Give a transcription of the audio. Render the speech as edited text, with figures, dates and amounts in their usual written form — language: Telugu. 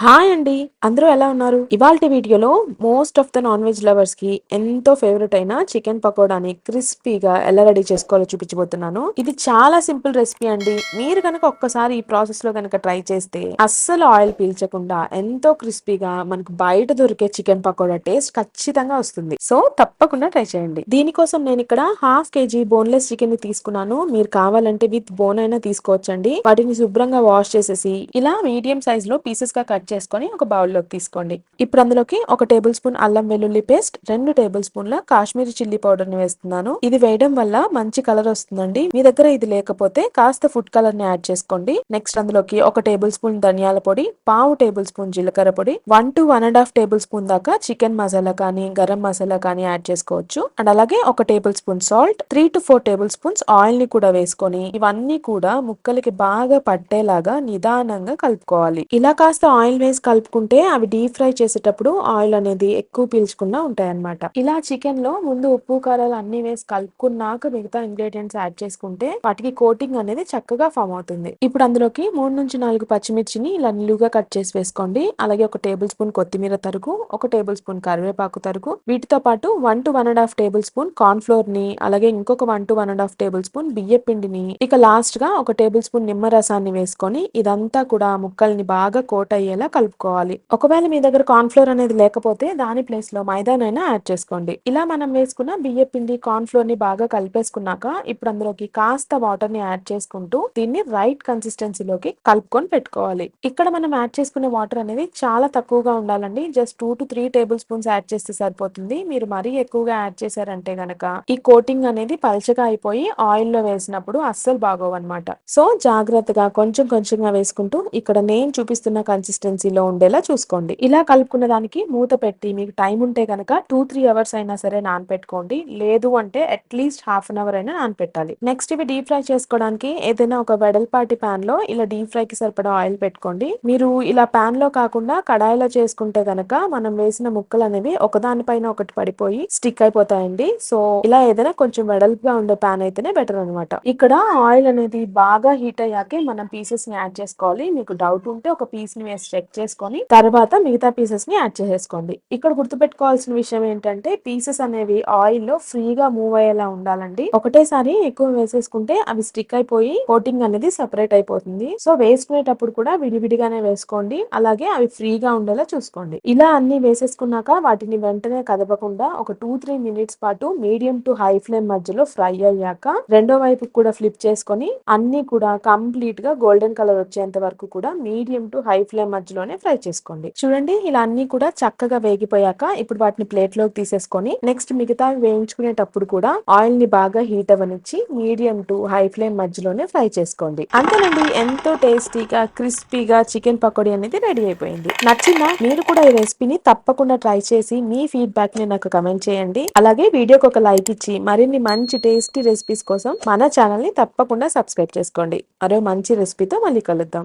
హాయ్ అండి. అందరూ ఎలా ఉన్నారు? ఇవాల్టి వీడియోలో most of the non veg lovers కి ఎంతో ఫేవరెట్ అయిన చికెన్ పకోడాని క్రిస్పీగా ఎలా రెడీ చేసుకోవాలో చూపించబోతున్నాను. ఇది చాలా సింపుల్ రెసిపీ అండి. మీరు కనుక ఒక్కసారి ఈ ప్రాసెస్ లో కనుక ట్రై చేస్తే అస్సలు ఆయిల్ పీల్చకుండా ఎంతో క్రిస్పీగా మనకు బయట దొరికే చికెన్ పకోడా టేస్ట్ ఖచ్చితంగా వస్తుంది. సో తప్పకుండా ట్రై చేయండి. దీనికోసం నేను ఇక్కడ హాఫ్ కేజీ బోన్లెస్ చికెన్ ని తీసుకున్నాను. మీరు కావాలంటే విత్ బోన్ అయినా తీసుకోవచ్చండి. వాటిని శుభ్రంగా వాష్ చేసేసి ఇలా మీడియం సైజ్ లో పీసెస్ గా కట్ చేసుకొని ఒక బౌల్ లోకి తీసుకోండి. ఇప్పుడు అందులోకి 1 టేబుల్ స్పూన్ అల్లం వెల్లుల్లి పేస్ట్, 2 టేబుల్ స్పూన్ల కాశ్మీరీ చిల్లీ పౌడర్ ని వేస్తున్నాను. ఇది వేయడం వల్ల మంచి కలర్ వస్తుందండి. మీ దగ్గర ఇది లేకపోతే కాస్త ఫుడ్ కలర్ ని యాడ్ చేసుకోండి. నెక్స్ట్ అందులోకి 1 టేబుల్ స్పూన్ ధనియాల పొడి, పావు టేబుల్ స్పూన్ జీలకర్ర పొడి, 1 to 1.5 టేబుల్ స్పూన్ దాకా చికెన్ మసాలా కానీ గరం మసాలా కానీ యాడ్ చేసుకోవచ్చు. అండ్ అలాగే 1 table spoon salt, 3 to 4 table spoons oil ని కూడా వేసుకొని ఇవన్నీ కూడా ముక్కలకి బాగా పట్టేలాగా నిదానంగా కలుపుకోవాలి. ఇలా కాస్త ఆయిల్ వేసి కలుపుకుంటే అవి డీప్ ఫ్రై చేసేటప్పుడు ఆయిల్ అనేది ఎక్కువ పీల్చకుండా ఉంటాయి అన్నమాట. ఇలా చికెన్ లో ముందు ఉప్పు కారాలు అన్ని వేసి కలుపుకున్నాక మిగతా ఇంగ్రీడియంట్స్ యాడ్ చేసుకుంటే వాటికి కోటింగ్ అనేది చక్కగా ఫామ్ అవుతుంది. ఇప్పుడు అందులోకి 3 నుంచి 4 పచ్చిమిర్చిని ఇలా నిలువుగా కట్ చేసి వేసుకోండి. అలాగే 1 టేబుల్ స్పూన్ కొత్తిమీర తరుగు, 1 టేబుల్ స్పూన్ కరివేపాకు తరుగు, వీటితో పాటు 1 to 1.5 table spoon corn flour ని, అలాగే ఇంకొక 1 to 1.5 టేబుల్ స్పూన్ బియ్య పిండిని, ఇక లాస్ట్ గా 1 టేబుల్ స్పూన్ నిమ్మ రసాన్ని వేసుకొని ఇదంతా కూడా ముక్కల్ని బాగా కోట్ అయ్యేలా కలుపుకోవాలి. ఒకవేళ మీ దగ్గర కార్న్ ఫ్లోర్ అనేది లేకపోతే దాని ప్లేస్ లో మైదానైనా యాడ్ చేసుకోండి. ఇలా మనం వేసుకున్న బియ్య పిండి కార్న్ ఫ్లోర్ ని బాగా కలిపేసుకున్నాక ఇప్పుడు అందులోకి కాస్త వాటర్ ని యాడ్ చేసుకుంటూ దీన్ని రైట్ కన్సిస్టెన్సీలోకి కలుపుకొని పెట్టుకోవాలి. ఇక్కడ మనం యాడ్ చేసుకునే వాటర్ అనేది చాలా తక్కువగా ఉండాలండి. Just 2 to 3 table spoons add చేస్తే సరిపోతుంది. మీరు మరీ ఎక్కువగా యాడ్ చేశారంటే గనక ఈ కోటింగ్ అనేది పల్చగా అయిపోయి ఆయిల్ లో వేసినప్పుడు అస్సలు బాగోవన్నమాట. సో జాగ్రత్తగా కొంచెం కొంచెంగా వేసుకుంటూ ఇక్కడ నేను చూపిస్తున్న కన్సిస్టెన్సీలో ఉండేలా చూసుకోండి. ఇలా కలుపుకున్న దానికి మూత పెట్టి మీకు టైం ఉంటే కనుక 2-3 అవర్స్ అయినా సరే నానపెట్టుకోండి. లేదు అంటే అట్లీస్ట్ హాఫ్ అన్ అవర్ అయినా నానపెట్టాలి. నెక్స్ట్ ఇవి డీప్ ఫ్రై చేసుకోవడానికి ఏదైనా ఒక వెడల్పాటి పాన్ లో ఇలా డీప్ ఫ్రై కి సరిపడా ఆయిల్ పెట్టుకోండి. మీరు ఇలా పాన్ లో కాకుండా కడాయిలో చేసుకుంటే గనక మనం వేసిన ముక్కలు అనేవి ఒకదానిపైన ఒకటి పడిపోయి స్టిక్ అయిపోతాయండి. సో ఇలా ఏదైనా కొంచెం వెడల్పుగా ఉండే పాన్ అయితేనే బెటర్ అనమాట. ఇక్కడ ఆయిల్ అనేది బాగా హీట్ అయ్యాకే మనం పీసెస్ ని యాడ్ చేసుకోవాలి. మీకు డౌట్ ఉంటే ఒక పీస్ ని వేసి చెక్ చేసుకొని తర్వాత మిగతా పీసెస్ ని యాడ్ చేసేసుకోండి. ఇక్కడ గుర్తుపెట్టుకోవాల్సిన విషయం ఏంటంటే పీసెస్ అనేవి ఆయిల్ లో ఫ్రీగా మూవ్ అయ్యేలా ఉండాలండి. ఒకటేసారి ఎక్కువ వేసేసుకుంటే అవి స్టిక్ అయిపోయి కోటింగ్ అనేది సెపరేట్ అయిపోతుంది. సో వేసుకునేటప్పుడు కూడా విడివిడిగానే వేసుకోండి. అలాగే అవి ఫ్రీగా ఉండేలా చూసుకోండి. ఇలా అన్ని వేసేసుకున్నాక వాటిని వెంటనే కదపకుండా ఒక 2-3 మినిట్స్ పాటు మీడియం టు హై ఫ్లేమ్ మధ్యలో ఫ్రై అయ్యాక రెండో వైపు కూడా ఫ్లిప్ చేసుకొని అన్ని కూడా కంప్లీట్ గా గోల్డెన్ కలర్ వచ్చేంత వరకు కూడా మీడియం టు హై ఫ్లేమ్ మధ్యలోనే ఫ్రై చేసుకోండి. చూడండి ఇలా అన్ని కూడా చక్కగా వేగిపోయాక ఇప్పుడు వాటిని ప్లేట్ లోకి తీసేసుకొని నెక్స్ట్ మిగతా వేయించుకునేటప్పుడు కూడా ఆయిల్ ని బాగా హీట్ అవ్వనిచ్చి మీడియం టు హై ఫ్లేమ్ మధ్యలోనే ఫ్రై చేసుకోండి. అంతేనండి, ఎంతో టేస్టీగా క్రిస్పీగా చికెన్ పకోడీ అనేది రెడీ అయిపోయింది. నచ్చిందా? మీరు కూడా ఈ రెసిపీని తప్పకుండా ట్రై చేసి మీ ఫీడ్బ్యాక్ ని నాకు కమెంట్ చేయండి. అలాగే వీడియోకి ఒక లైక్ ఇచ్చి మరిన్ని మంచి టేస్టీ రెసిపీస్ కోసం మన ఛానల్ ని తప్పకుండా సబ్స్క్రైబ్ చేసుకోండి. మరో మంచి రెసిపీతో మళ్ళీ కలుద్దాం.